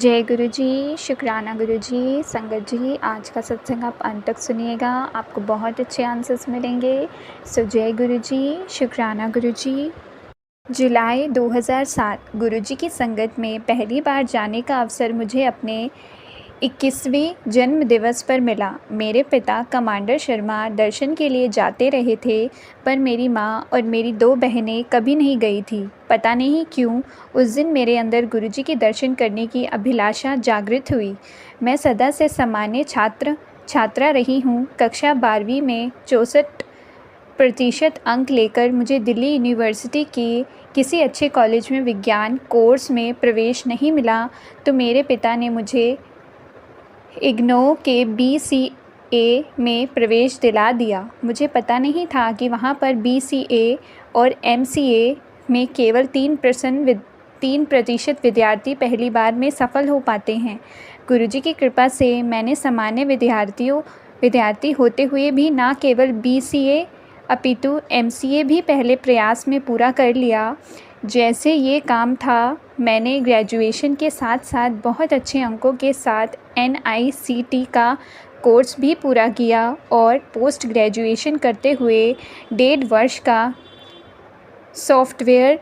जय गुरु जी, शुक्राना गुरु जी, संगत जी। आज का सत्संग आप अंत तक सुनिएगा, आपको बहुत अच्छे आंसर्स मिलेंगे। सो जय गुरु जी, शुक्राना गुरु जी। जुलाई 2007 गुरुजी की संगत में पहली बार जाने का अवसर मुझे अपने 21वें जन्म दिवस पर मिला। मेरे पिता कमांडर शर्मा दर्शन के लिए जाते रहे थे, पर मेरी माँ और मेरी 2 बहनें कभी नहीं गई थी। पता नहीं क्यों उस दिन मेरे अंदर गुरुजी के दर्शन करने की अभिलाषा जागृत हुई। मैं सदा से सामान्य छात्रा रही हूँ। कक्षा 12वीं में 64% अंक लेकर मुझे दिल्ली यूनिवर्सिटी के किसी अच्छे कॉलेज में विज्ञान कोर्स में प्रवेश नहीं मिला, तो मेरे पिता ने मुझे इग्नोउ के BCA में प्रवेश दिला दिया। मुझे पता नहीं था कि वहाँ पर BCA और MCA में केवल 3% विद्यार्थी पहली बार में सफल हो पाते हैं। गुरुजी की कृपा से मैंने सामान्य विद्यार्थी होते हुए भी न केवल BCA अपितु MCA भी पहले प्रयास में पूरा कर लिया। जैसे ये काम था, मैंने ग्रेजुएशन के साथ साथ बहुत अच्छे अंकों के साथ NICT का कोर्स भी पूरा किया और पोस्ट ग्रेजुएशन करते हुए 1.5 वर्ष का सॉफ्टवेयर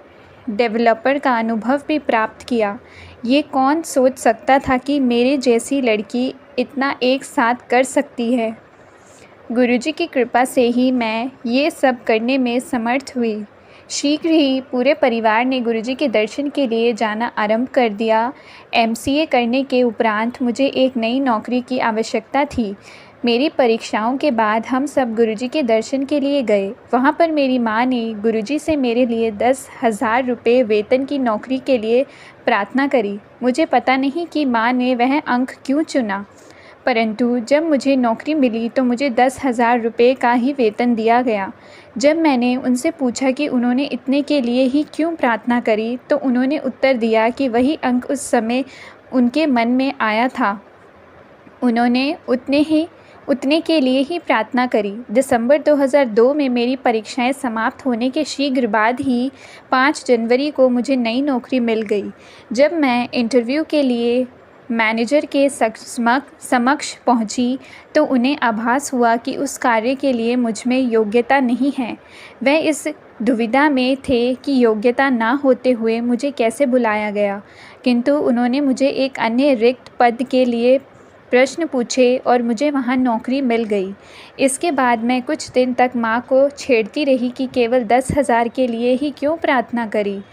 डेवलपर का अनुभव भी प्राप्त किया। ये कौन सोच सकता था कि मेरे जैसी लड़की इतना एक साथ कर सकती है। गुरुजी की कृपा से ही मैं ये सब करने में समर्थ हुई। शीघ्र ही पूरे परिवार ने गुरुजी के दर्शन के लिए जाना आरंभ कर दिया। MCA करने के उपरांत मुझे एक नई नौकरी की आवश्यकता थी। मेरी परीक्षाओं के बाद हम सब गुरुजी के दर्शन के लिए गए। वहाँ पर मेरी माँ ने गुरुजी से मेरे लिए 10,000 रुपये वेतन की नौकरी के लिए प्रार्थना करी। मुझे पता नहीं कि माँ ने वह अंक क्यों चुना, परंतु जब मुझे नौकरी मिली तो मुझे 10,000 रुपये का ही वेतन दिया गया। जब मैंने उनसे पूछा कि उन्होंने इतने के लिए ही क्यों प्रार्थना करी, तो उन्होंने उत्तर दिया कि वही अंक उस समय उनके मन में आया था, उन्होंने उतने के लिए ही प्रार्थना करी। दिसंबर 2002 में मेरी परीक्षाएं समाप्त होने के शीघ्र बाद ही 5 जनवरी को मुझे नई नौकरी मिल गई। जब मैं इंटरव्यू के लिए मैनेजर के समक्ष पहुंची तो उन्हें आभास हुआ कि उस कार्य के लिए मुझ में योग्यता नहीं है। वह इस दुविधा में थे कि योग्यता ना होते हुए मुझे कैसे बुलाया गया, किंतु उन्होंने मुझे एक अन्य रिक्त पद के लिए प्रश्न पूछे और मुझे वहां नौकरी मिल गई। इसके बाद मैं कुछ दिन तक माँ को छेड़ती रही कि केवल 10,000 के लिए ही क्यों प्रार्थना करी।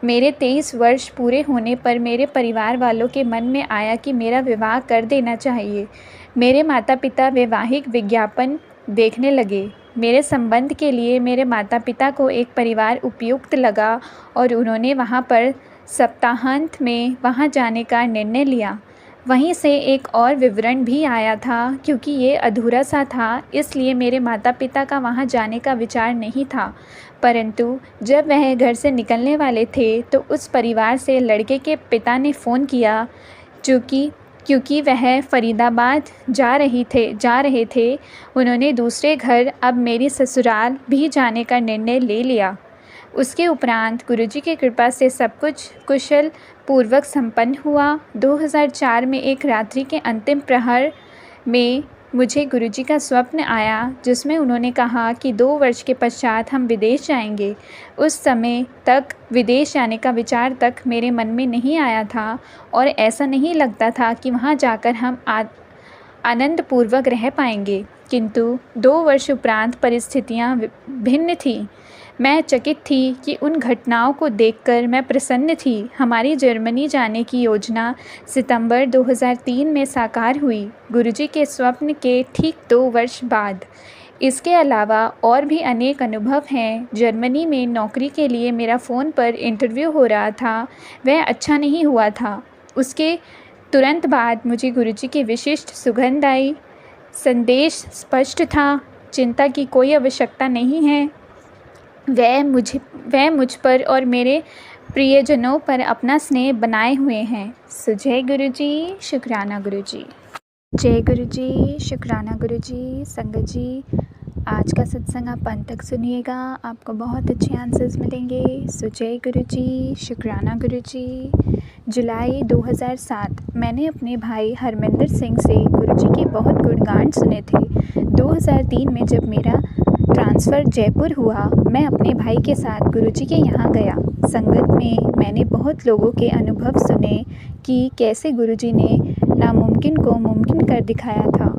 मेरे 23 वर्ष पूरे होने पर मेरे परिवार वालों के मन में आया कि मेरा विवाह कर देना चाहिए। मेरे माता पिता वैवाहिक विज्ञापन देखने लगे। मेरे संबंध के लिए मेरे माता पिता को एक परिवार उपयुक्त लगा और उन्होंने वहाँ पर सप्ताहांत में वहाँ जाने का निर्णय लिया। वहीं से एक और विवरण भी आया था, क्योंकि ये अधूरा सा था इसलिए मेरे माता पिता का वहाँ जाने का विचार नहीं था। परंतु जब वह घर से निकलने वाले थे तो उस परिवार से लड़के के पिता ने फ़ोन किया, क्योंकि वह फरीदाबाद जा रहे थे। उन्होंने दूसरे घर अब मेरी ससुराल भी जाने का निर्णय ले लिया। उसके उपरांत गुरुजी की कृपा से सब कुछ कुशल पूर्वक संपन्न हुआ। 2004 में एक रात्रि के अंतिम प्रहर में मुझे गुरुजी का स्वप्न आया, जिसमें उन्होंने कहा कि 2 वर्ष के पश्चात हम विदेश जाएंगे। उस समय तक विदेश जाने का विचार तक मेरे मन में नहीं आया था और ऐसा नहीं लगता था कि वहाँ जाकर हम आनंदपूर्वक रह पाएंगे, किंतु 2 वर्ष उपरांत परिस्थितियाँ भिन्न थीं। मैं चकित थी कि उन घटनाओं को देखकर मैं प्रसन्न थी। हमारी जर्मनी जाने की योजना सितंबर 2003 में साकार हुई, गुरुजी के स्वप्न के ठीक 2 वर्ष बाद। इसके अलावा और भी अनेक अनुभव हैं। जर्मनी में नौकरी के लिए मेरा फ़ोन पर इंटरव्यू हो रहा था, वह अच्छा नहीं हुआ था। उसके तुरंत बाद मुझे गुरुजी की विशिष्ट सुगंध आई। संदेश स्पष्ट था, चिंता की कोई आवश्यकता नहीं है। वह मुझ पर और मेरे प्रियजनों पर अपना स्नेह बनाए हुए हैं। सो जय गुरु जी, शुक्राना गुरु जी। जय गुरु जी, शुक्राना गुरु जी। संगत जी, आज का सत्संग आप अंत तक सुनिएगा, आपको बहुत अच्छे आंसर्स मिलेंगे। सो जय गुरु जी, शुक्राना गुरु जी। जुलाई 2007 मैंने अपने भाई हरमिंदर सिंह से गुरुजी के बहुत गुणगान सुने थे। 2003 में जब मेरा ट्रांसफ़र जयपुर हुआ, मैं अपने भाई के साथ गुरुजी के यहाँ गया। संगत में मैंने बहुत लोगों के अनुभव सुने कि कैसे गुरुजी ने नामुमकिन को मुमकिन कर दिखाया था।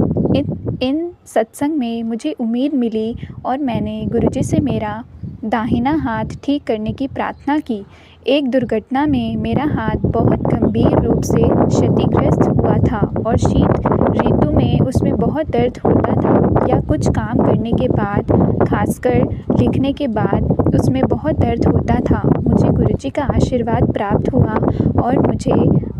इन सत्संग में मुझे उम्मीद मिली और मैंने गुरुजी से मेरा दाहिना हाथ ठीक करने की प्रार्थना की। एक दुर्घटना में मेरा हाथ बहुत गंभीर रूप से क्षतिग्रस्त हुआ था और शीत ऋतु में उसमें बहुत दर्द होता था, या कुछ काम करने के बाद, खासकर लिखने के बाद उसमें बहुत दर्द होता था। मुझे गुरुजी का आशीर्वाद प्राप्त हुआ और मुझे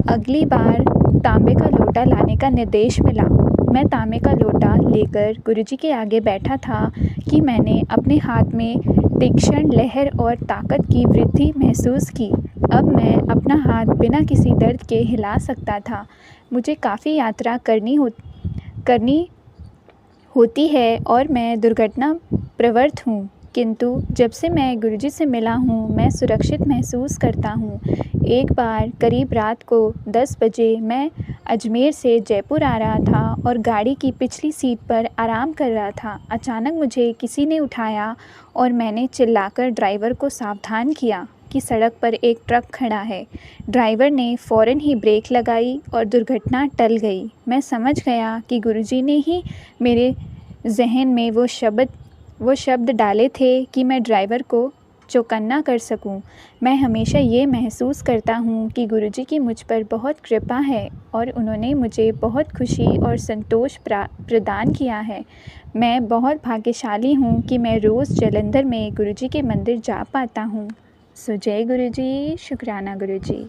अगली बार तांबे का लोटा लाने का निर्देश मिला। मैं तांबे का लोटा लेकर गुरुजी के आगे बैठा था कि मैंने अपने हाथ में तीक्ष्ण लहर और ताकत की वृद्धि महसूस की। अब मैं अपना हाथ बिना किसी दर्द के हिला सकता था। मुझे काफ़ी यात्रा करनी होती है और मैं दुर्घटना प्रवृत्त हूँ, किंतु जब से मैं गुरुजी से मिला हूँ मैं सुरक्षित महसूस करता हूँ। एक बार करीब रात को 10 बजे मैं अजमेर से जयपुर आ रहा था और गाड़ी की पिछली सीट पर आराम कर रहा था। अचानक मुझे किसी ने उठाया और मैंने चिल्लाकर ड्राइवर को सावधान किया कि सड़क पर एक ट्रक खड़ा है। ड्राइवर ने फ़ौरन ही ब्रेक लगाई और दुर्घटना टल गई। मैं समझ गया कि गुरुजी ने ही मेरे जहन में वो शब्द डाले थे कि मैं ड्राइवर को चौकन्ना कर सकूं। मैं हमेशा ये महसूस करता हूँ कि गुरुजी की मुझ पर बहुत कृपा है और उन्होंने मुझे बहुत खुशी और संतोष प्रदान किया है। मैं बहुत भाग्यशाली हूँ कि मैं रोज़ जालंधर में गुरुजी के मंदिर जा पाता हूँ। सो जय गुरुजी, शुक्राना गुरुजी।